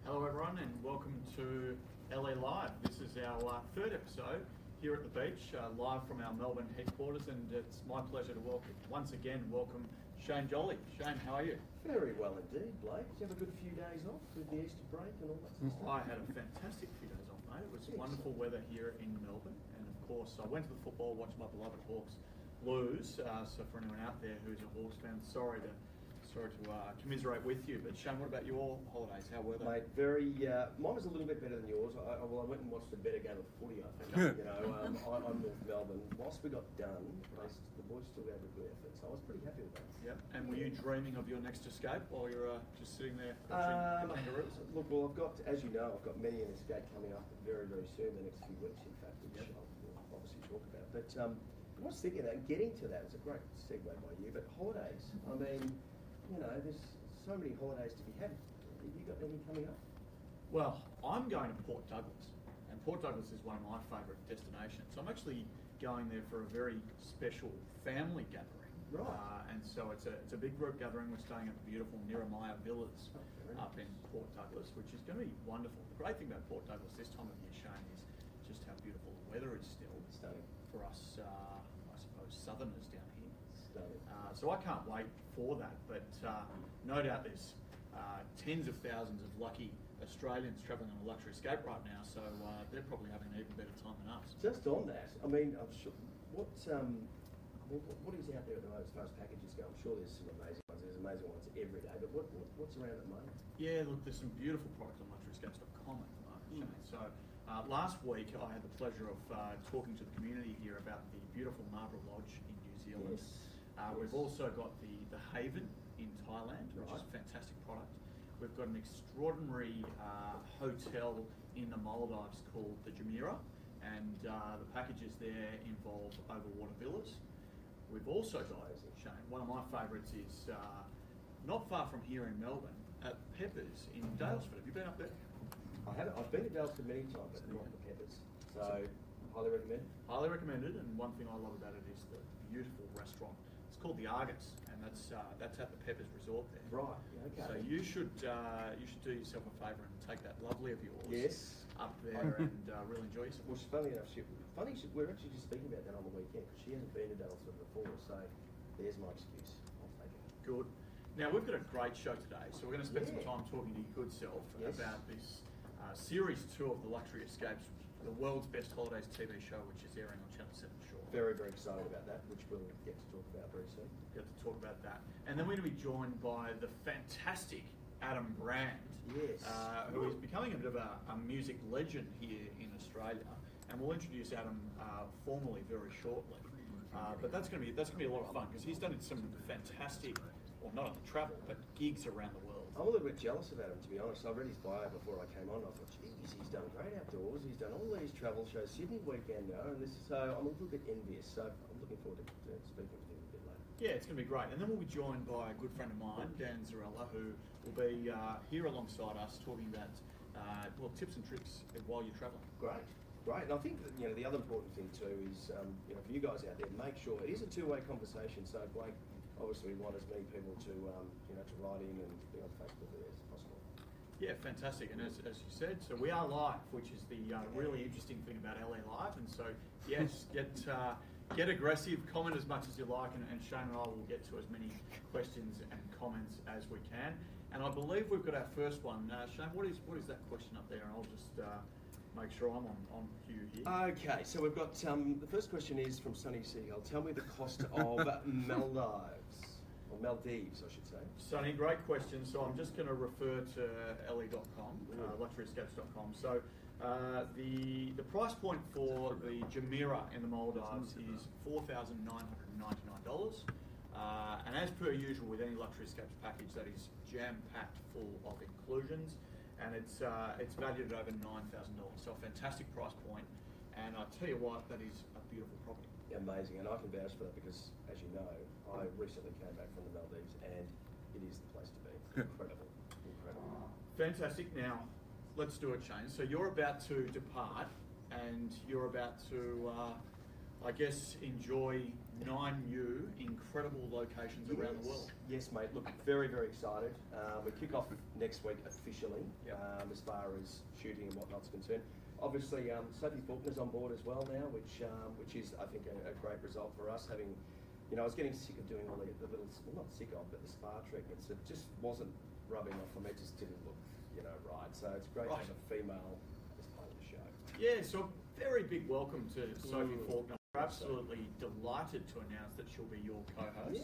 Hello everyone and welcome to LA Live. This is our third episode here at the beach, live from our Melbourne headquarters, and it's my pleasure to once again welcome Shane Jolley. Shane, how are you? Very well indeed, Blake. Did you have a good few days off with the Easter break and all that sort of stuff? I had a fantastic few days off, mate. It was wonderful weather here in Melbourne, and of course I went to the football, watched my beloved Hawks lose. So for anyone out there who's a Hawks fan, sorry to commiserate with you. But Shane, what about your holidays? How were they? Mate, mine was a little bit better than yours. I went and watched a better game of footy, I think. I'm North Melbourne. Whilst we got done, the boys still gave a good effort, so I was pretty happy with that. Yep. And were you dreaming of your next escape while you're just sitting there watching the Kangaroos? Look, well, I've got many an escape coming up very, very soon, the next few weeks, in fact, which I'll obviously talk about. But I was thinking that, and getting to that is a great segue by you, but holidays, I mean, there's so many holidays to be had. Have you got any coming up? Well, I'm going to Port Douglas, and Port Douglas is one of my favourite destinations. I'm actually going there for a very special family gathering. Right. And so it's a big group gathering. We're staying at the beautiful Nirramaya Villas up in Port Douglas, which is going to be wonderful. The great thing about Port Douglas this time of year, Shane, is just how beautiful the weather is still. Stunning. For us, I suppose, southerners down here. Stunning. So I can't wait for that, but no doubt there's tens of thousands of lucky Australians travelling on a luxury escape right now, so they're probably having an even better time than us. Just on that, I mean, I'm sure, what is out there at the moment as far as packages go? I'm sure there's some amazing ones. There's amazing ones every day, but what's around at the moment? Yeah, look, there's some beautiful products on luxuryescapes.com at the moment, Shane. So last week I had the pleasure of talking to the community here about the beautiful Marlborough Lodge in New Zealand. Yes. We've also got the Haven in Thailand, which Right. is a fantastic product. We've got an extraordinary hotel in the Maldives called the Jumeirah, and the packages there involve overwater villas. We've also got, Shane, one of my favourites is not far from here in Melbourne, at Peppers in Dalesford. Have you been up there? I haven't. I've been to Dalesford many times, but not the Peppers. So, highly recommend. Highly recommended, and one thing I love about it is the beautiful restaurant. It's called the Argus, and that's at the Peppers Resort there. Right. Okay. So you should do yourself a favour and take that lovely of yours Yes. up there and really enjoy yourself. Well, funny enough, we're actually just speaking about that on the weekend because she hasn't been to Dalesford before, so there's my excuse. I'll take it. Good. Now we've got a great show today, so we're going to spend some Yeah. time talking to your good self Yes. about this series 2 of the Luxury Escapes, the world's best holidays TV show, which is airing on Channel 7 Shore. Very, very excited about that, which we'll get to talk about very soon. Get to talk about that, and then we're going to be joined by the fantastic Adam Brand, Yes. who is becoming a bit of a music legend here in Australia, and we'll introduce Adam formally very shortly. But that's going to be a lot of fun because he's done some fantastic, well, not only travel but gigs around the world. I'm a little bit jealous about him, to be honest. I read his bio before I came on. I thought, geez, he's done great outdoors. He's done all these travel shows, Sydney Weekender, and so I'm a little bit envious. So I'm looking forward to speaking with him a bit later. Yeah, it's going to be great. And then we'll be joined by a good friend of mine, Dan Zarella, who will be here alongside us talking about tips and tricks while you're travelling. Great. And I think that, the other important thing too is, for you guys out there, make sure it is a two-way conversation. So Blake, obviously, we want as many people to write in and be on Facebook as possible. Yeah, fantastic. And as you said, so we are live, which is the really interesting thing about LA Live. And so, yes, get aggressive, comment as much as you like, and Shane and I will get to as many questions and comments as we can. And I believe we've got our first one. Shane, what is that question up there? And I'll just make sure I'm on cue here. Okay, so we've got the first question is from Sunny Seagull. Tell me the cost of Maldives, or Maldives, I should say. Sunny, great question. So I'm just going to refer to le.com, luxuryescapes.com. So the price point for the Jumeirah in the Maldives is $4,999. And as per usual with any Luxury Escapes package, that is jam-packed full of inclusions. And it's valued at over $9,000, so a fantastic price point. And I tell you what, that is a beautiful property. Amazing, and I can vouch for that because, as you know, I recently came back from the Maldives, and it is the place to be. Incredible. Fantastic. Now, let's do a change. So you're about to depart, and you're about to I guess, enjoy 9 new incredible locations around the world. Yes, mate. Look, very, very excited. We kick off next week officially, Yep. as far as shooting and whatnot's concerned. Obviously, Sophie Faulkner's on board as well now, which is, I think, a great result for us. Having, I was getting sick of doing all the little, well, not sick of, but the spa treatments. It just wasn't rubbing off for me. It just didn't look, right. So it's great to have a female as part of the show. Yeah, so very big welcome to Sophie Faulkner. We're absolutely delighted to announce that she'll be your co-host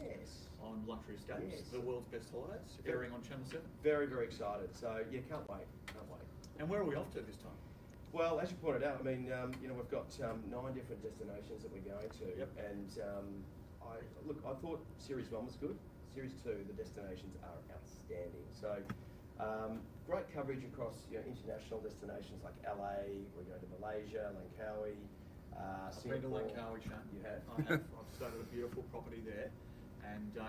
on Luxury Escapes, the world's best holidays, airing on Channel 7. Very, very excited. So yeah, can't wait. And where are we off to this time? Well, as you pointed out, I mean, we've got 9 different destinations that we're going to, and I thought Series 1 was good. Series 2, the destinations are outstanding. So great coverage across international destinations like LA. We're going to Malaysia, Langkawi, Singapore. I've been to Langkawi, Shane. You have? I have. I've stayed at a beautiful property there, and the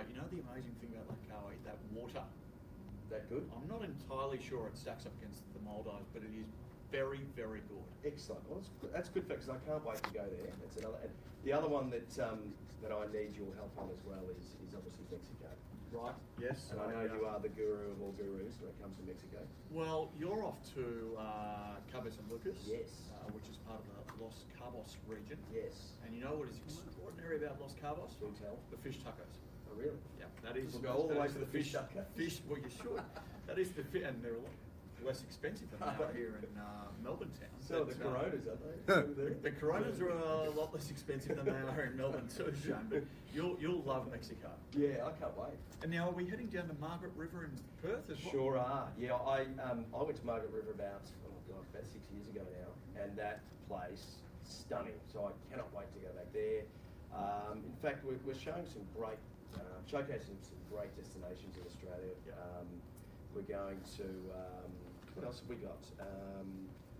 amazing thing about Langkawi, that water. That good? I'm not entirely sure it stacks up against the Maldives, but it is very, very good. Excellent. Well, that's good because I can't wait to go there. That's another. And the other one that I need your help on as well is obviously Mexico. Right. Yes. And I know you are the guru of all gurus when it comes to Mexico. Well, you're off to Cabo San Lucas. Yes. Which is part of the Los Cabos region. Yes. And you know what is extraordinary about Los Cabos? Do tell. The fish tacos. Oh, really? Yeah. That is. We'll go all the way to the fish taco. Fish. Well, you should. That is the fish, and they're a lot less expensive than they are here in Melbourne town. So the Coronas, aren't they? The Coronas are a lot less expensive than they are in Melbourne too, Shane. But you'll love Mexico. Yeah, I can't wait. And now, are we heading down to Margaret River in Perth as well? Sure are. Yeah, I went to Margaret River about 6 years ago now, and that place stunning. So I cannot wait to go back there. In fact, we're showing some great, showcasing some great destinations in Australia. We're going to what else have we got?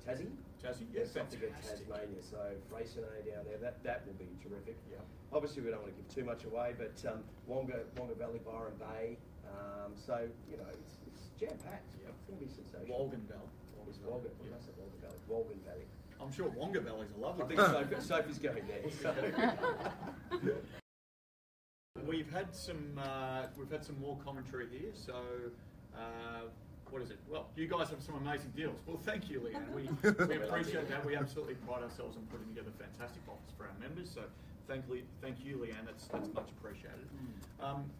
Tassie. Tassie, yes, to get Tasmania. So Freycinet down there, that will be terrific. Yeah. Obviously, we don't want to give too much away, but Wonga Valley, Byron Bay. So it's jam packed. Yep. It's going to be sensational. Walgan Valley. Walgan Valley. I'm sure Wonga Valley's a lovely. I think Sophie's going there. So. We've had some more commentary here. So. What is it? Well, you guys have some amazing deals. Well, thank you, Leanne. We appreciate that. We absolutely pride ourselves on putting together fantastic offers for our members. So thank you, Leanne. That's much appreciated.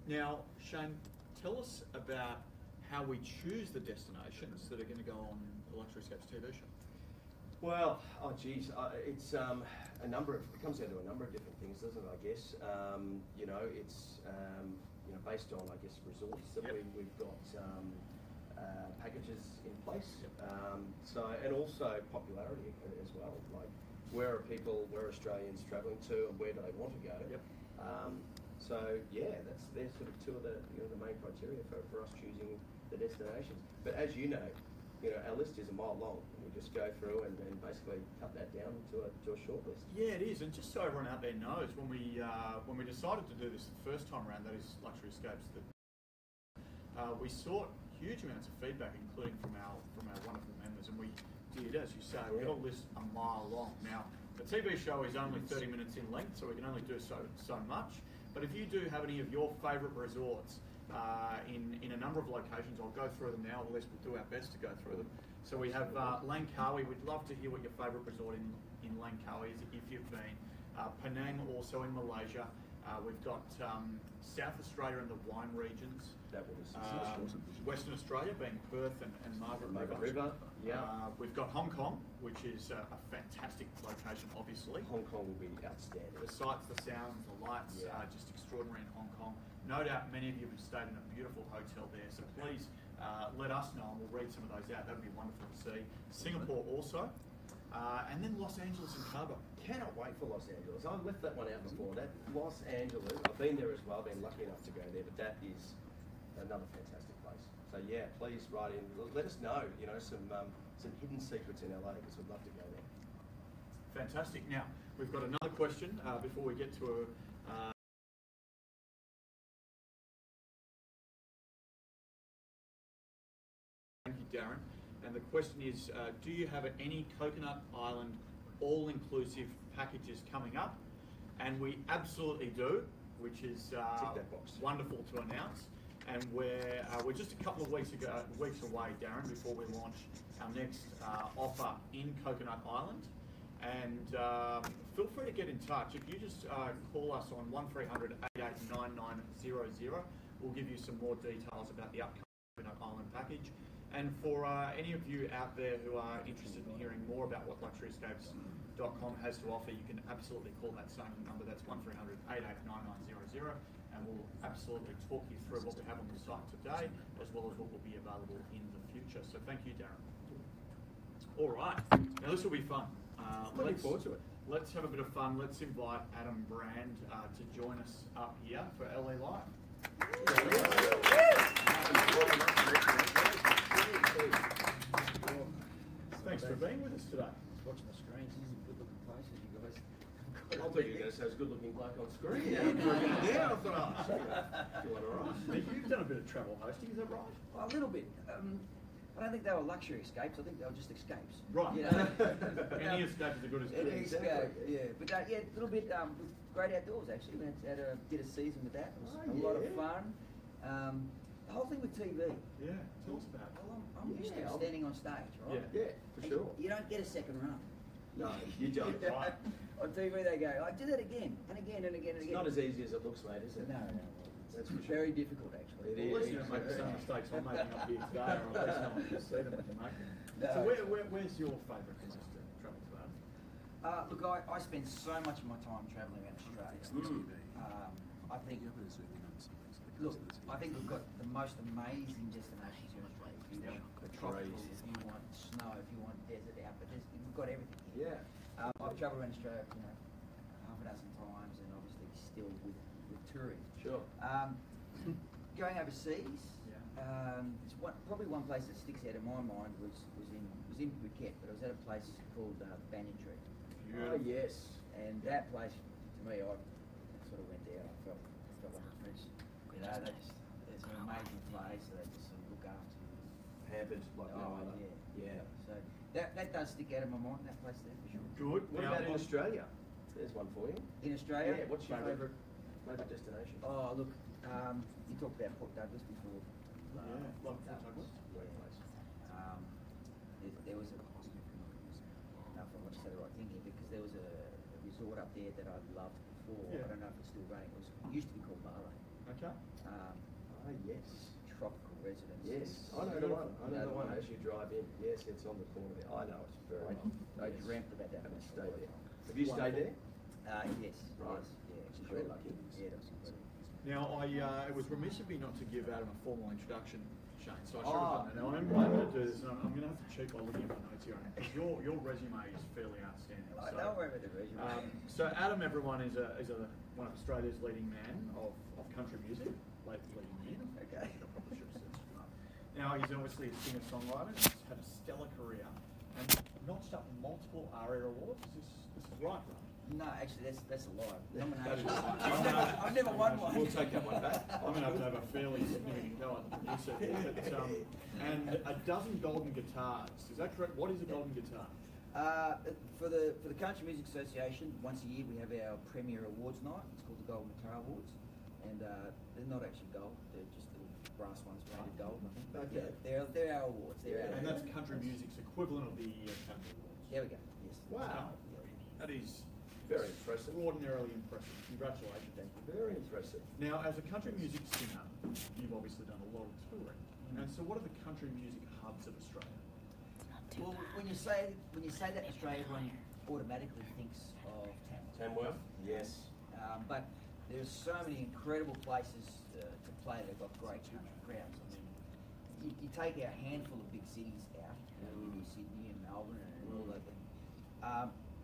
Now, Shane, tell us about how we choose the destinations that are going to go on the Luxury Escapes TV show. Well, it's a number of. It comes down to a number of different things, doesn't it? I guess it's based on resorts that we've got. Packages in place, and also popularity as well. Like, where are Australians travelling to, and where do they want to go? They're sort of two of the main criteria for us choosing the destinations. But as you know, our list is a mile long. We just go through and basically cut that down to a short list. Yeah, it is. And just so everyone out there knows, when we decided to do this the first time around, that is Luxury Escapes, we sought huge amounts of feedback, including from our wonderful members, and we did, as you say, we got a list a mile long. Now, the TV show is only 30 minutes in length, so we can only do so much. But if you do have any of your favourite resorts in a number of locations, I'll go through them now. At least we'll do our best to go through them. So we have Langkawi. We'd love to hear what your favourite resort in Langkawi is, if you've been. Penang, also in Malaysia. We've got South Australia and the wine regions. That will be Western Australia being Perth and Margaret River. We've got Hong Kong, which is a fantastic location, obviously. Hong Kong will be outstanding. The sights, the sounds, the lights are just extraordinary in Hong Kong. No doubt many of you have stayed in a beautiful hotel there, so please let us know and we'll read some of those out. That would be wonderful to see. Singapore also. And then Los Angeles and Cabo. Cannot wait for Los Angeles. I left that one out before. That Los Angeles, I've been there as well, been lucky enough to go there, but that is another fantastic place. So yeah, please write in. Let us know, some hidden secrets in LA, because we'd love to go there. Fantastic. Now, we've got another question before we get to thank you, Darren. And the question is, do you have any Coconut Island all-inclusive packages coming up? And we absolutely do, which is Tick that box. wonderful to announce. And we're just a couple of weeks away, Darren, before we launch our next offer in Coconut Island. And feel free to get in touch. If you just call us on 1300 889900, we'll give you some more details about the upcoming Coconut Island package. And for any of you out there who are interested in hearing more about what luxuryescapes.com has to offer, you can absolutely call that same number. That's 1300 889900, and we'll absolutely talk you through what we have on the site today, as well as what will be available in the future. So thank you, Darren. All right, now this will be fun. Looking forward to it. Let's have a bit of fun. Let's invite Adam Brand to join us up here for LA Live. Thanks for being with us today. Watching the screens, these are good-looking places, you guys. I thought you were going to say it's a good-looking bloke on screen. Yeah, I thought. Doing all right. Now, you've done a bit of travel hosting, is that right? Well, a little bit. I don't think they were luxury escapes. I think they were just escapes. Right. You know? Any escape is as good as Any good. escape, yeah. But yeah, a little bit with great outdoors actually. We did a season with that. It was a lot of fun. The whole thing with TV. Yeah, tell us about it. Well, I'm used to standing on stage, right? Yeah, for sure. You don't get a second run. No, you don't. Right. On TV they go, I do that again and again and again and It's again. not as easy as it looks, mate, is it? No. That's for sure. Very difficult actually. It Well, at least is. you don't make the same mistakes I'm making up here today, or at least no one can see them when you're making them. No. So where's your favourite place to travel to, Adam? Look, I spend so much of my time travelling around Australia. I think, look, I think we've got the most amazing destinations here in Australia. If you want the tropical, if you want snow, if you want desert out, but we've got everything here. Yeah. I've travelled around Australia, half a dozen times, and obviously still with touring. Sure. Going overseas, Yeah. probably one place that sticks out in my mind was in Phuket, but I was at a place called Banyan Tree. Oh, yes. And that place, to me, I sort of went there. I felt like a prince. You know, it's an amazing place. They just sort of look after you. Pampered like no other. Yeah. So that does stick out of my mind. That place there for sure. Good. What about in Australia? There's one for you. In Australia, Yeah, what's your favourite destination? Oh, look, you talked about Port Douglas before. Yeah, love Port Douglas. Great place. There was I don't know if I want to say the right thing here, because there was a resort up there that I loved before. Yeah. I don't know if it's still running. It used to be called Mara. Okay. Yes. Tropical residence. Yes. I know the one. I know the one as you drive in. Yes, it's on the corner there. I know it's very well. I dreamt about that. Haven't stayed there. Have you stayed there? Yes. Right. Yes. Yeah. She's very lucky. Yeah, that was incredible. Now, it was remiss of me not to give Adam a formal introduction, Shane, so I should have done that. Now, I'm going to do this, and I'm going to have to cheat by looking at my notes here, because your resume is fairly outstanding. Don't worry about the resume. So Adam, everyone, is one of Australia's leading men of country music. Leading man. Okay. I probably should have said that. Now, he's obviously a singer-songwriter. He's had a stellar career and notched up multiple ARIA awards. This is right, right? No, actually, that's a lie. That is- Nomination. I've never won one. We'll take that one back. I'm going to have a fairly significant go at the producer here. And a dozen golden guitars. Is that correct? What is a golden guitar? For the Country Music Association, once a year we have our premier awards night. It's called the Golden Guitar Awards, and they're not actually gold; they're just little brass ones painted gold. I think. Okay. Yeah, they're our awards. And that's country music's equivalent of the Academy Awards. There we go. Yes. Wow. That is Very impressive. extraordinarily impressive. Congratulations. Thank you. Very impressive. Now, as a country music singer, you've obviously done a lot of touring. And so, what are the country music hubs of Australia? Well, when you say that in Australia, everyone automatically thinks of Tamworth. Tamworth? Yes. But there's so many incredible places to play that have got great country crowds. I mean, you take a handful of big cities out, you know, Sydney and Melbourne and all that.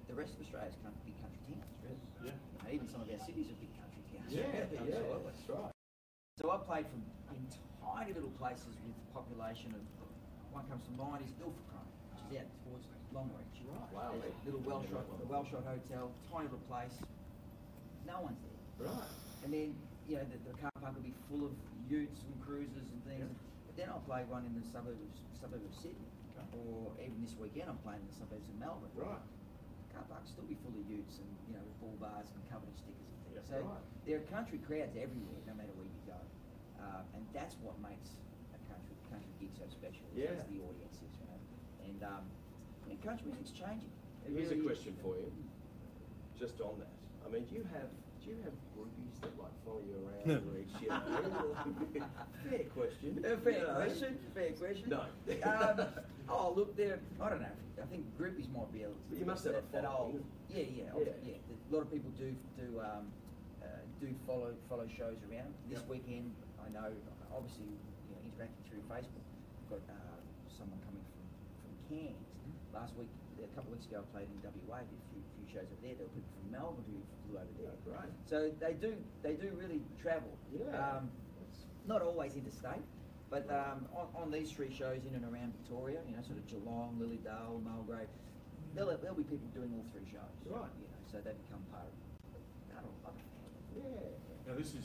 The rest of Australia's big country towns, really. Yeah. You know, even some of our cities are big country towns. Absolutely. That's right. So I played from in tiny little places with population of, one comes to mind is Ilfracombe, which is out towards Longreach. Right. Wow. There's a little the Wellshot Hotel, tiny little place, no one's there. Right. And then, you know, the car park will be full of utes and cruisers and things. Yeah. But then I'll play one in the suburb of Sydney. Okay. Or even this weekend I'm playing in the suburbs of Melbourne. Right. car park will still be full of utes and, you know, with bull bars and covered in stickers and things. Yeah, So right. there are country crowds everywhere, no matter where you go. And that's what makes a country gig so special. Yeah. Is the audiences, you know. And country music's changing. It Here's a really is. question for you, just on that. I mean, do you have groupies that like follow you around or each year? Fair question. Fair question. No. Oh, look, I don't know. I think groupies might be a little. But you must have a that old. following. Yeah. A lot of people do follow shows around. This Yep. weekend, I know, obviously, you know, interacting through Facebook, we've got someone coming from Cairns. Last week, a couple of weeks ago, I played in WA. Did a few shows up there. There were people from Melbourne who flew over there. Oh, great. So they do really travel. Yeah. Not always interstate, but on these 3 shows in and around Victoria, you know, sort of Geelong, Lilydale, Mulgrave, there'll be people doing all 3 shows. Right. You know, so they become part of family. Yeah. Now this is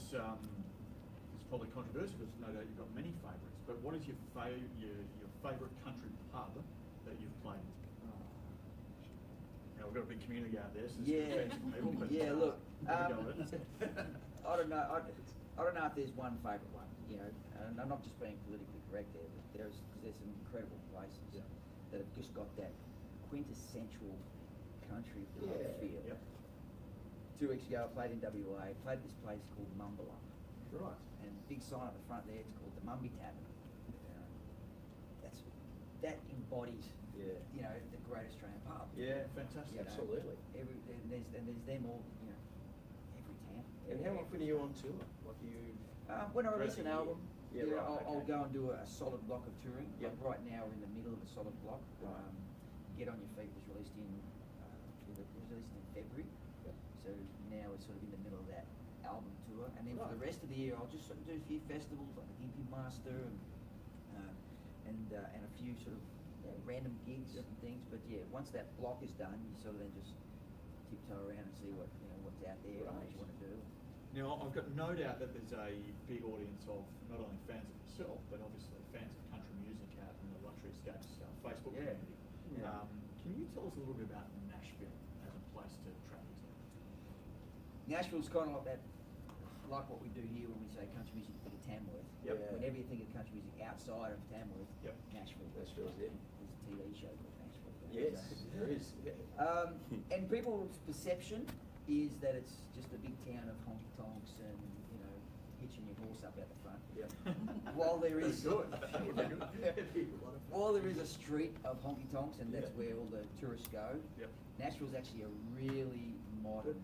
probably controversial because no doubt you've got many favourites. But what is your favourite country pub that you've played? Now we've got a big community out there, so there's some people. But, Look, have a go at it. I don't know. I don't know if there's one favourite one. You know, and I'm not just being politically correct there. But there's some incredible places that have just got that quintessential country pub feel. Yep. 2 weeks ago, I played in WA. Played at this place called Mumbalum. Right. And big sign at the front there. It's called the Mumby Tavern. That embodies, you know, the great Australian pub. Yeah. Fantastic. You know, Absolutely. There's them all, you know, every town. And how often are you on tour? Like you? When I release Throughout an the album, year? Yeah, right, I'll okay. go and do a solid block of touring. Yep. Like right now, we're in the middle of a solid block. Right. Get on Your Feet was released in February. Yep. So now we're sort of in the middle of that album tour, and then for Right. the rest of the year, I'll just sort of do a few festivals like the Gimpy Master and a few sort of random gigs and things. But yeah, once that block is done, you sort of then just tiptoe around and see what's out there and what you want to do. Now I've got no doubt that there's a big audience of not only fans of yourself, but obviously fans of country music out in the Luxury Escapes Facebook Yeah. community. Yeah. Can you tell us a little bit about Nashville as a place to travel to? Nashville's kind of like that, like what we do here when we say country music for Tamworth. Yep. Whenever you think of country music outside of Tamworth, Yep. Nashville. Nashville's it. There's a TV show called Nashville. Yes, there is. Yeah. And people's perception is that it's just a big town of honky tonks and, you know, hitching your horse up out the front. Yeah. While there is Good. while there is a street of honky tonks and that's where all the tourists go, Yep. Nashville's actually a really modern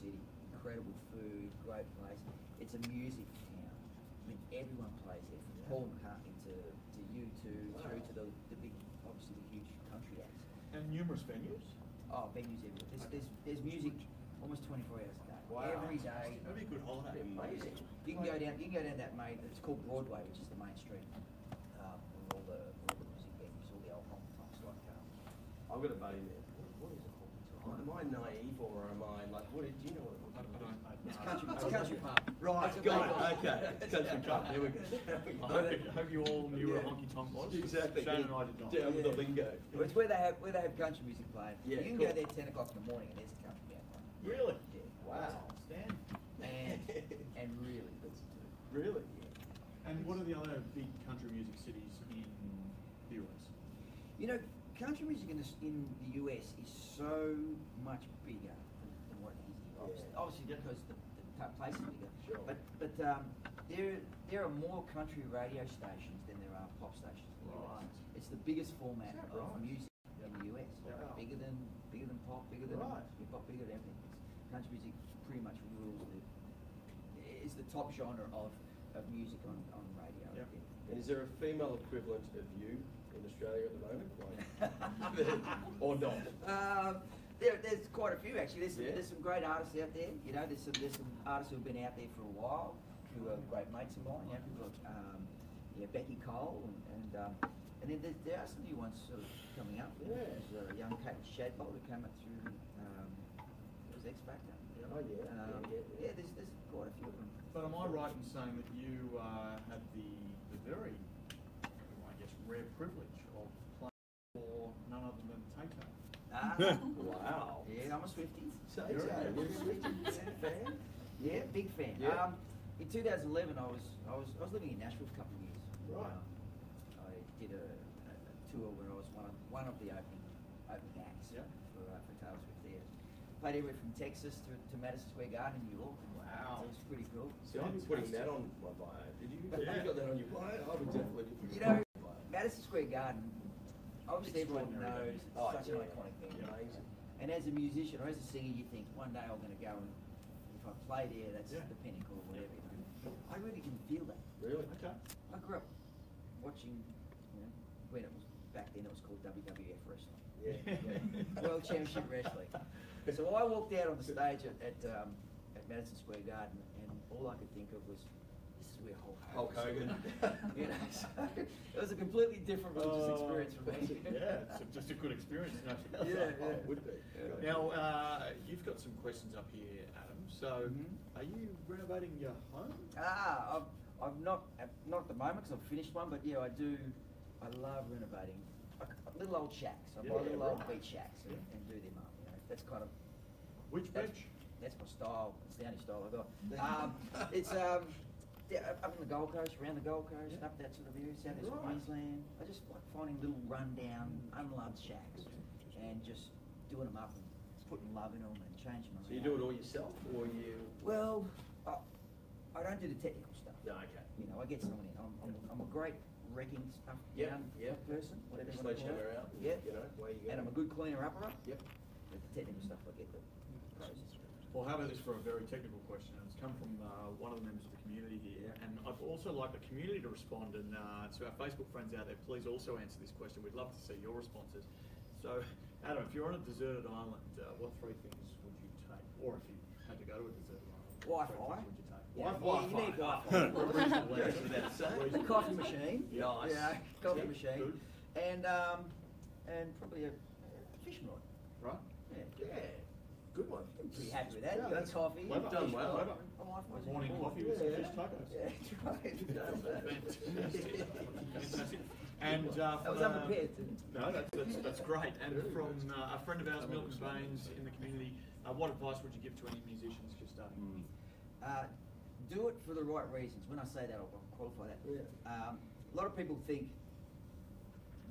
city. Incredible food, great place. It's a music town. I mean, everyone plays there, from Paul McCartney to U2 through to the big, obviously the huge country acts. And numerous venues. Oh, venues everywhere. There's music almost 24 hours a day. Wow. Every day. That'd be a good holiday. Amazing. You can go down that main. It's called Broadway, which is the main street. With all the music venues, all the old honky tonks like. I've got a buddy there. What is a honky tonk? Am I naive or am I like? Do you know what a honky tonk is? It's a country pub. Right, It's a got big- it. Okay, country pub. There we go. I hope you all knew what a honky tonk was. Exactly. Shane and I did not. Down with the lingo. Well, it's where they have country music playing. Yeah, You can cool. go there 10 o'clock in the morning and there's a country band playing. Really? Yeah. Wow. Stan. And really good to do. Really? And what are the other big country music cities in the US? You know, country music in the US is so much bigger than what it is here. Obviously because the place is bigger. Sure. But there are more country radio stations than there are pop stations in the US. Right. It's the biggest format Is that of right? music in the US. Wow. Bigger than pop, bigger than Right. hip hop, bigger than everything. Country music pretty much rules it's the top genre of music on radio. Yep. Yeah. And is there a female equivalent of you in Australia at the moment? Like, or not? There's quite a few actually. Yeah. There's some great artists out there. You know, there's some artists who've been out there for a while, who are great mates of mine. You know, people like Becky Cole and then there are some new ones sort of coming up. Yeah. There's a young Kate Shadbolt who came up through it was X Factor. Oh yeah. Yeah, there's quite a few of them. But am I right in saying that you had the very, I guess, rare privilege of playing for none other than Tato? Wow. Yeah, I'm a Swiftie. So, you're a Swiftie fan? Yeah, big fan. Yeah. In 2011, I was living in Nashville for a couple of years. Right. I did a tour where I was one of the opening acts for Taylor Swift there. Played everywhere from Texas to Madison Square Garden in New York. Wow. So it was pretty cool. See, I'll be putting that on my bio. Did you? Yeah. You got that on your bio? I would definitely be putting You that know, on my bio. Madison Square Garden, obviously everyone knows it's Oh, such yeah. an iconic venue. Amazing. And as a musician or as a singer, you think one day I'm going to go and if I play there, that's Yeah. the pinnacle or whatever. I really can feel that. Really? Okay. I grew up watching, when it was back then it was called WWF wrestling. Yeah. World Championship Wrestling. So I walked out on the stage at Madison Square Garden, and all I could think of was, this is where Hulk Hogan. You know, so it was a completely different religious experience for me. Yeah, it's just a good experience. No? Yeah, Oh, it would be. Yeah. Now, you've got some questions up here, Adam. So, are you renovating your home? I've not at the moment because I've finished one, but yeah, I do. I love renovating little old shacks. I buy little old beach shacks and do them up. You know, that's kind of Which beach? that's my style. It's the only style I've got. It's up in the Gold Coast, around the Gold Coast, up that sort of area, southeast Queensland. I just like finding little rundown, unloved shacks and just doing them up and putting love in them and changing them. So you do it all yourself, or you? Well, I don't do the technical stuff. No, okay. You know, I get someone in. I'm a great wrecking stuff down person, whatever you want to call Sledgehammer it. out. Yeah. You know, where you go. And I'm a good cleaner upper. Yep. But the technical stuff, I get the pros. Well, how about this for a very technical question? It's come from one of the members of the community here, and I'd also like the community to respond. And to our Facebook friends out there, please also answer this question. We'd love to see your responses. So, Adam, if you're on a deserted island, what three things would you take? Or if you had to go to a deserted island, what three Wi-Fi. things would you take? Yeah, Wi-Fi. you need Wi-Fi. For a reasonable Goes answer. without saying. A coffee machine. Nice. Yeah, coffee Yeah, machine. good. And probably a fishing rod. Right? Yeah. Yeah. Good one. Pretty happy with that. Yeah, You got that's your coffee. clever. your Done fish well. rod. Clever. Oh, Wi-Fi's Morning important. coffee with some Yeah. fish tacos. Yeah, that's right. Fantastic. Fantastic. And That was from, unprepared too. No, that's great. And from a friend of ours, Milton Baines, in the community, what advice would you give to any musicians just starting? Do it for the right reasons. When I say that, I'll qualify that. Yeah. A lot of people think,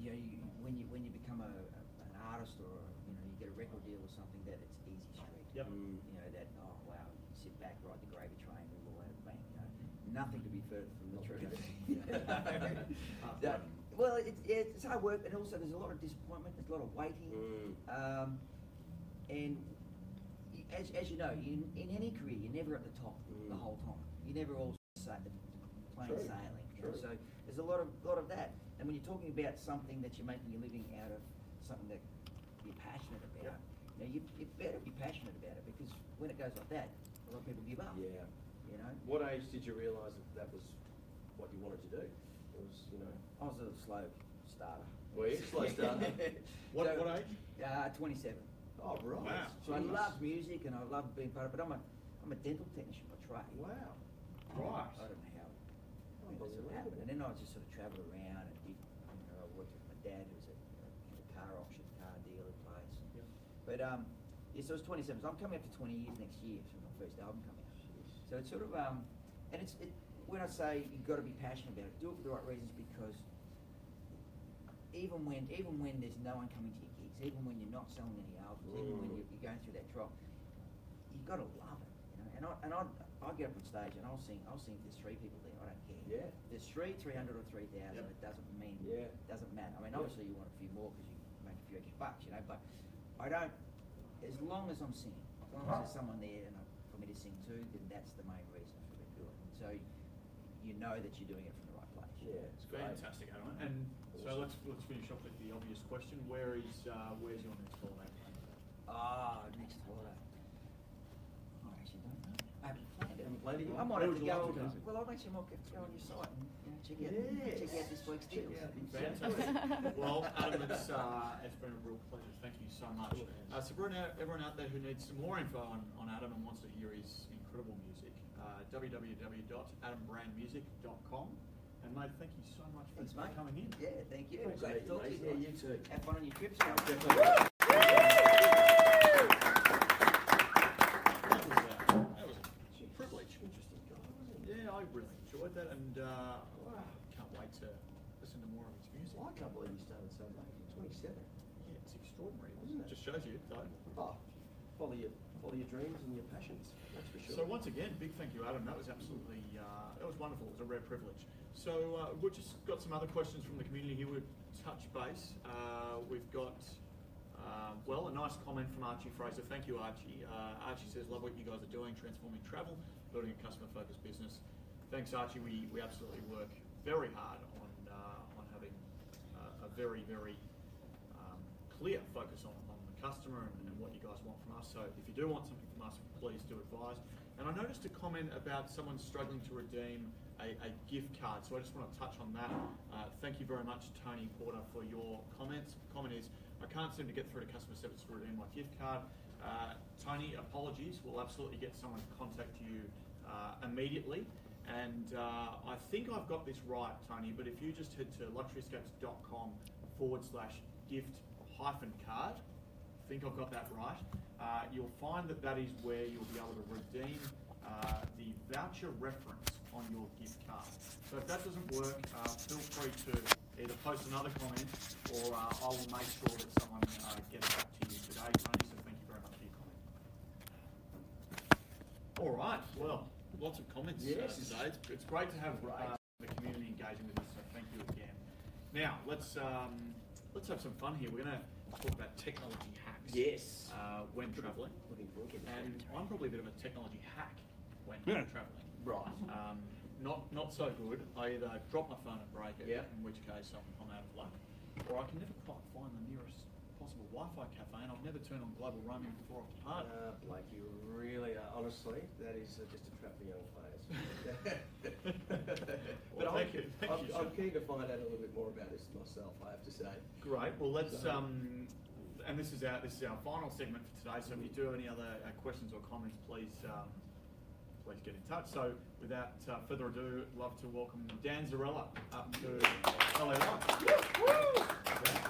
you know, when you become an artist or you get a record deal or something, that it's easy street. Yep. You know that wow, you sit back, ride the gravy train, and all that bang. Nothing to be further from the truth. Well, it's hard work, and also there's a lot of disappointment. There's a lot of waiting, and as you know, in any career, you're never at the top the whole time. You never all plain True. sailing. True. So there's a lot of that. And when you're talking about something that you're making a living out of, something that you're passionate about, you better be passionate about it, because when it goes like that, a lot of people give up. Yeah. You know. What age did you realise that was what you wanted to do? It was, I was a slow starter. Were you? Slow starter? What age? 27. Oh, right. Wow. So I Jeez. love music and I love being part of it, but I'm a dental technician by trade. Wow. Right. I don't know how that sort of happened. And then I just sort of travelled around and did, I worked with my dad, who was a car auction, car dealer place. Yeah. But so I was 27. So I'm coming up to 20 years next year from my first album coming out. So it's sort of and when I say you've got to be passionate about it, do it for the right reasons, because even when there's no one coming to your gigs, even when you're not selling any albums, even when you're going through that drop, you've got to love it. And I get up on stage and I'll sing if there's 3 people there, I don't care. Yeah. There's 300 or 3,000, Yep. it doesn't mean, doesn't matter. I mean, Yeah. obviously you want a few more because you make a few extra bucks, but I don't, as long as I'm singing, as long as there's someone there for me to sing to, then that's the main reason for me to do it. So you know that you're doing it from the right place. Yeah, it's great. Fantastic, Adam. And so let's finish off with the obvious question. Where's your next holiday? Next holiday. I actually don't know. I haven't planned it. Haven't planned it yet? I might Where have would to you go. like to go? Well, I actually might have to go on your site and check out this week's Check deals. out these Fantastic. Well, Adam, it's been a real pleasure. Thank you so much. So for everyone out there who needs some more info on Adam and wants to hear his incredible music, www.adambrandmusic.com. And mate, thank you so much Thanks, for mate. coming in. Yeah, thank you. Thanks, Great to mate. talk to you. Yeah, you too. Have fun on your trips. Definitely. that, and can't wait to listen to more of his music. I can't believe you started so late. 27. Yeah, it's extraordinary, Isn't it? Just shows you, though. Oh, follow your dreams and your passions. That's for sure. So once again, big thank you, Adam. That was absolutely, that was wonderful. It was a rare privilege. So we've just got some other questions from the community here. We'll touch base. We've got, well, a nice comment from Archie Fraser. Thank you, Archie. Archie says, love what you guys are doing, transforming travel, building a customer-focused business. Thanks, Archie. We absolutely work very hard on having a very, very clear focus on the customer and what you guys want from us. So if you do want something from us, please do advise. And I noticed a comment about someone struggling to redeem a gift card. So I just want to touch on that. Thank you very much, Tony Porter, for your comments. The comment is, I can't seem to get through to customer service to redeem my gift card. Tony, apologies. We'll absolutely get someone to contact you immediately. And I think I've got this right, Tony, but if you just head to luxuryescapes.com/gift-card, I think I've got that right, you'll find that is where you'll be able to redeem the voucher reference on your gift card. So if that doesn't work, feel free to either post another comment or I will make sure that someone gets back to you today, Tony, so thank you very much for your comment. All right, well, lots of comments today. It's great to have the community engaging with us, so thank you again. Now, let's have some fun here. We're going to talk about technology hacks. Yes. When travelling. Looking forward to it. And I'm probably a bit of a technology hack when travelling. Right. Not so good. I either drop my phone and break it, Yeah. in which case I'm out of luck, or I can never quite find the nearest possible Wi-Fi cafe, and I've never turned on global roaming before I depart. Blake, you really are. Honestly, that is just a trap for young players. But Well, thank you. I'm keen to find out a little bit more about this myself, I have to say. Great. Well, let's. And this is our final segment for today. So if you do have any other questions or comments, please get in touch. So without further ado, love to welcome Dan Zarella up to LA Live.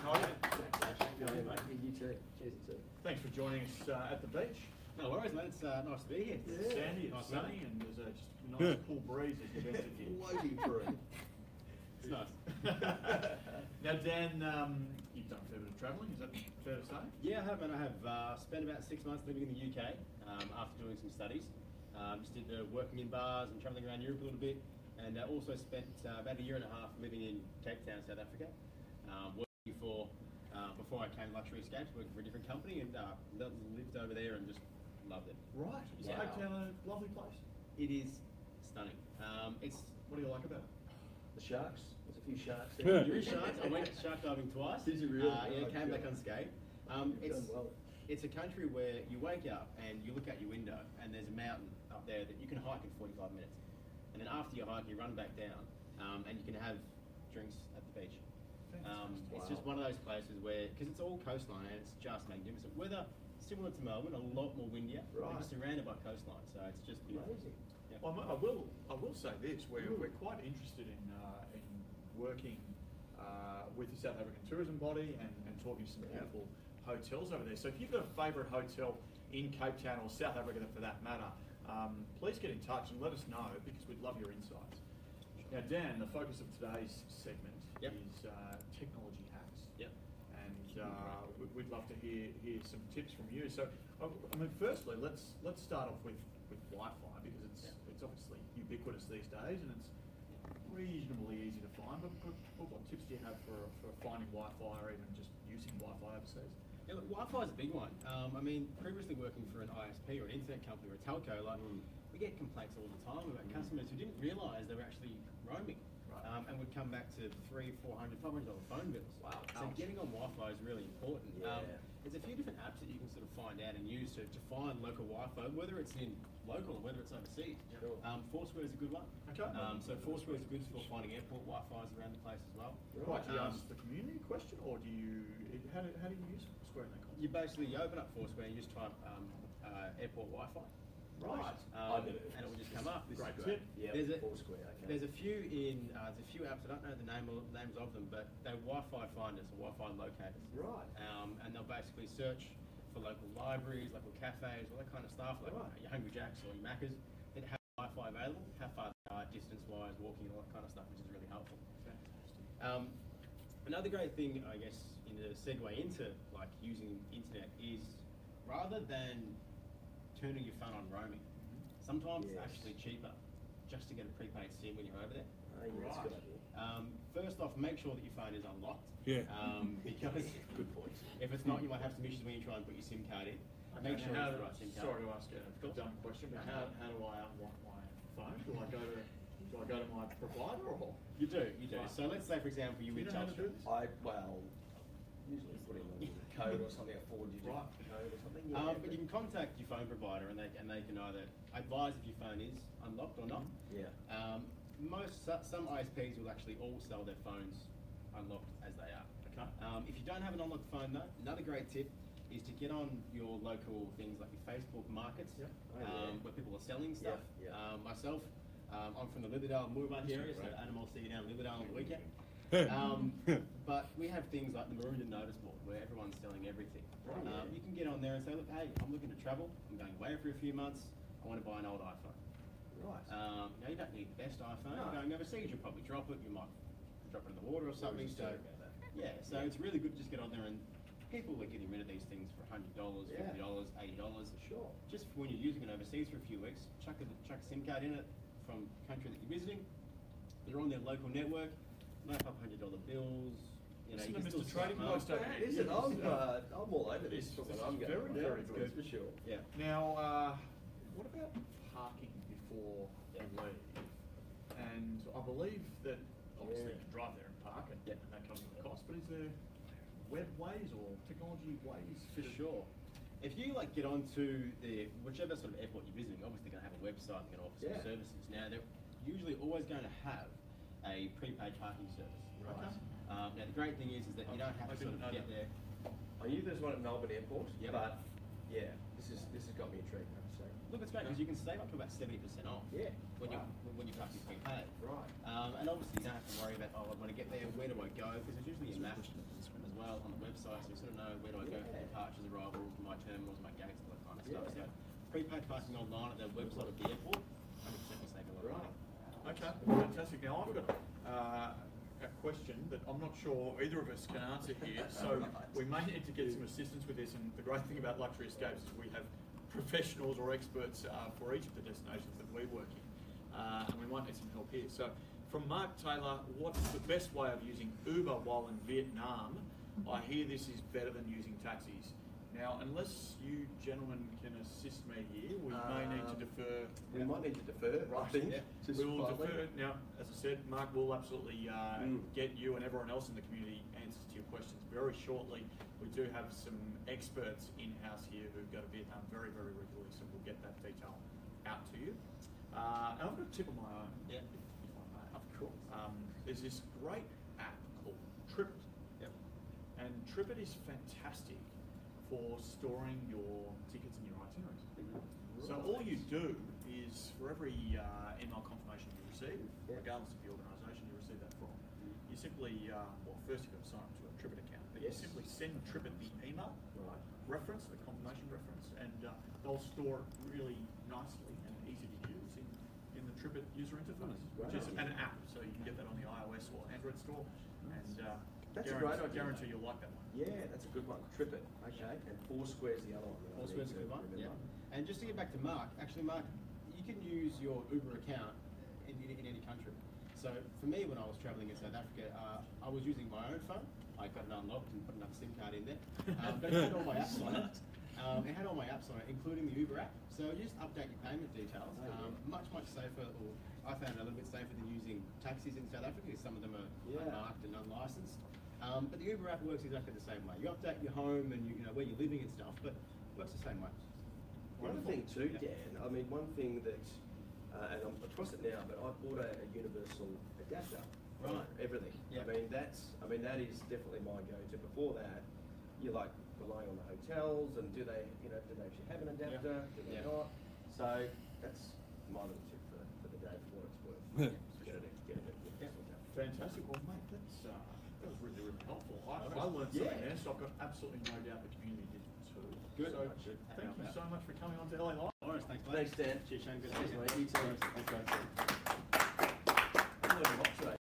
How are you? You too. Cheers, you too. Thanks for joining us at the beach. No worries, mate. It's nice to be here. It's sandy, it's Nice sunny, weather. and there's a just nice cool breeze as you've entered here. Floating through. It's nice. Now, Dan, you've done a fair bit of travelling, is that fair to say? Yeah, I have, and I have spent about 6 months living in the UK after doing some studies. Just did working in bars and travelling around Europe a little bit, and also spent about 1.5 years living in Cape Town, South Africa, working for, before I came to Luxury Escapes, working for a different company, and lived over there and just loved it. Right. Is Yeah. Cape Town a lovely place? It is stunning. It's What do you like about it? The sharks. There's a few sharks there there. is sharks. I went shark diving twice. Did you really? Yeah, Oh, came back God. unscathed. You've done well. It's a country where you wake up and you look out your window and there's a mountain up there that you can hike in 45 minutes. And then after your hike, you run back down and you can have drinks at the beach. It's just one of those places where, because it's all coastline and it's just magnificent. Weather similar to Melbourne, a lot more windier. Right. We're surrounded by coastline, so it's just beautiful. Amazing. Yeah. Well, I will say this: we're quite interested in working with the South African tourism body and talking to some beautiful hotels over there. So if you've got a favourite hotel in Cape Town or South Africa for that matter, please get in touch and let us know because we'd love your insights. Now, Dan, the focus of today's segment is technology hacks. Yep. And we'd love to hear some tips from you. So, I mean, firstly, let's start off with Wi-Fi because it's obviously ubiquitous these days and it's reasonably easy to find. But what tips do you have for finding Wi-Fi or even just using Wi-Fi overseas? Yeah, look, Wi-Fi is a big one. I mean, previously working for an ISP or an internet company or a telco, like we get complaints all the time about customers who didn't realise they were actually roaming. And would come back to $300, $400, $500 phone bills. Wow. So getting on Wi-Fi is really important. Yeah. There's a few different apps that you can sort of find out and use to find local Wi-Fi, whether it's in local or whether it's overseas. Sure. Foursquare is a good one. Okay. So Foursquare is good for finding airport Wi-Fi's around the place as well. Right, do you ask the community a question or do you, how do you use Square in that context? You basically open up Foursquare and you just type airport Wi-Fi. Right. And it will just come up. Great tip. Yeah, There's a- Foursquare, okay. There's a few apps, I don't know the names of them, but they're Wi-Fi finders or Wi-Fi locators. Right. And they'll basically search for local libraries, local cafes, all that kind of stuff, like Right. your Hungry Jacks or your Maccas that have Wi-Fi available, how far they are distance-wise, walking, all that kind of stuff, which is really helpful. Fantastic. Another great thing, I guess, in the segue into like using internet is rather than turning your phone on roaming, sometimes it's actually cheaper just to get a prepaid SIM when you're over there. That's a good idea. First off, make sure that your phone is unlocked. Yeah. Because Good point. if it's not, you might have some issues when you try and put your SIM card in. Make sure it's the right SIM card. Sorry to ask a dumb question, but how do I unlock my phone? Do I go to my provider or? You do. Right. So let's say, for example, you Do you with know how to do Telstra. this? Usually put in a code or something, a 4-digit Right. code or something. But you can contact your phone provider and they can either advise if your phone is unlocked or not. Yeah. Some ISPs will actually all sell their phones unlocked as they are. Okay. If you don't have an unlocked phone though, another great tip is to get on your local things like your Facebook markets, Yep. where people are selling stuff. Yeah. Myself, I'm from the Littledale Moorabunch area, so Right. animals see you down Littledale on the weekend. But we have things like the Maroondah notice board where everyone's selling everything. Right. You can get on there and say, look, hey, I'm looking to travel. I'm going away for a few months. I want to buy an old iPhone. Right. Now you don't need the best iPhone. No. You're going overseas, you'll probably drop it. You might drop it in the water or something. Just So talking about that. yeah, so it's really good to just get on there and people are getting rid of these things for $100, Yeah. $50, $80. Sure. Just for when you're using it overseas for a few weeks, chuck a SIM card in it from country that you're visiting. They're on their local network. Make up $100 bills. You know, Listen you to can Mr. still Trading save Post money. over Is it? I'm all over this. This from is what I'm very, going. very That's good. for sure. Yeah. Now, what about parking before you leave? And I believe that obviously you can drive there and park and that comes with a cost, but is there web ways or technology ways? For sure. If you like get onto the whichever sort of airport you're visiting, obviously they're going to have a website and going to offer some Yeah. services. Now they're usually always going to have a prepaid parking service. Right. Now the great thing is that you don't have I to sort didn't of know get that. there. I knew there's one at Melbourne Airport, Yep. but yeah, this has got me intrigued, I have to say. Look, it's great because you can save up to about 70% off. Yeah. When Wow. you parking prepaid. Right. And obviously you don't have to worry about I want to get there. Where do I go? Because there's usually a map as well on the website, so you sort of know where do I go for Yeah. departures, arrivals, my terminals, my gates, all that kind of stuff. Yeah. So prepaid parking online at their website of the airport, 100% will save a lot of money. Okay, fantastic. Now I've got a question that I'm not sure either of us can answer here, so we may need to get some assistance with this. And the great thing about Luxury Escapes is we have professionals or experts for each of the destinations that we work in, and we might need some help here. So, from Mark Taylor, what's the best way of using Uber while in Vietnam? I hear this is better than using taxis. Now, unless you gentlemen can assist me here, we may need to defer. We might need to defer, I Right. think. Yeah. just We will slightly. defer. Now, as I said, Mark will absolutely Mm. get you and everyone else in the community answers to your questions very shortly. We do have some experts in-house here who go to Vietnam very, very regularly, so we'll get that detail out to you. And I've got a tip of my own, Yeah. if I may. Of course. There's this great app called Tripit. Yep. And Tripit is fantastic for storing your tickets and your itineraries. So all you do is for every email confirmation you receive, Yeah. regardless of the organisation you receive that from, you simply, well, first you've got to sign up to a Tripit account, but Yes. you simply send Tripit the email Right. reference, the confirmation reference, and they'll store it really nicely and easy to use in the Tripit user interface, Great which is idea. an app, so you can get that on the iOS or Android store, and That's a great idea. guarantee you'll like that one. Yeah, that's a good one. Tripit. Okay. And Foursquare's the other one. that I Foursquare's need a good to one. remember. Yeah. And just to get back to Mark, actually, Mark, you can use your Uber account in any country. So for me, when I was traveling in South Africa, I was using my own phone. I got it unlocked and put another SIM card in there. But it had all my apps on it. It had all my apps on it, including the Uber app. So you just update your payment details. Much safer, or I found it a little bit safer than using taxis in South Africa, because some of them are unmarked and unlicensed. But the Uber app works exactly the same way. You update your home and you know where you're living and stuff, but it works the same way. One thing too, Dan, I mean, one thing that, and I'm across it now, but I bought a universal adapter. Right. Everything. Yeah. I mean, that is definitely my go-to. Before that, you're like relying on the hotels and do they actually have an adapter? Do they Yeah. not? So that's my little tip for the day for what it's worth. Get it. Fantastic. Well, mate, that was really, really helpful. I learned something there, so I've got absolutely no doubt the community did too. Good. So, Good. thank you so much for coming on to LA Live. All right, thanks, mate. Thanks, Dan. Cheers, Shane. Good to Cheers, see you. mate. You too. Thanks, guys. learned a lot today.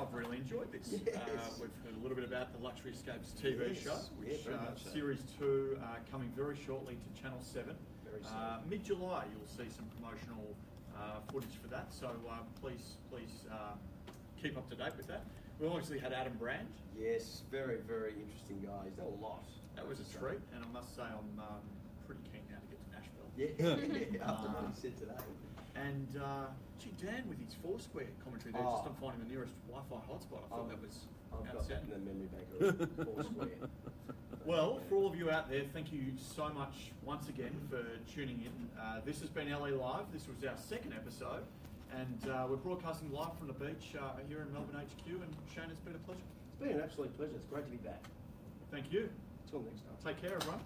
I've really enjoyed this. Yes. We've heard a little bit about the Luxury Escapes TV Yes. show, which Yeah, very much so. Series 2 coming very shortly to Channel 7. Very soon. Mid-July, you'll see some promotional footage for that. So please keep up to date with that. We obviously had Adam Brand. Yes, very, very interesting guy. He's done a lot. That was a treat, and I must say I'm pretty keen now to get to Nashville. Yeah, after what he said today. And Dan with his Foursquare commentary there, just on finding the nearest Wi-Fi hotspot. I thought that was I've got that in outstanding. the memory bank of Foursquare. Well, for all of you out there, thank you so much once again for tuning in. This has been LA Live. This was our second episode, and we're broadcasting live from the beach here in Melbourne HQ. And Shane, it's been a pleasure. It's been an absolute pleasure. It's great to be back. Thank you. Until next time. Take care, everyone.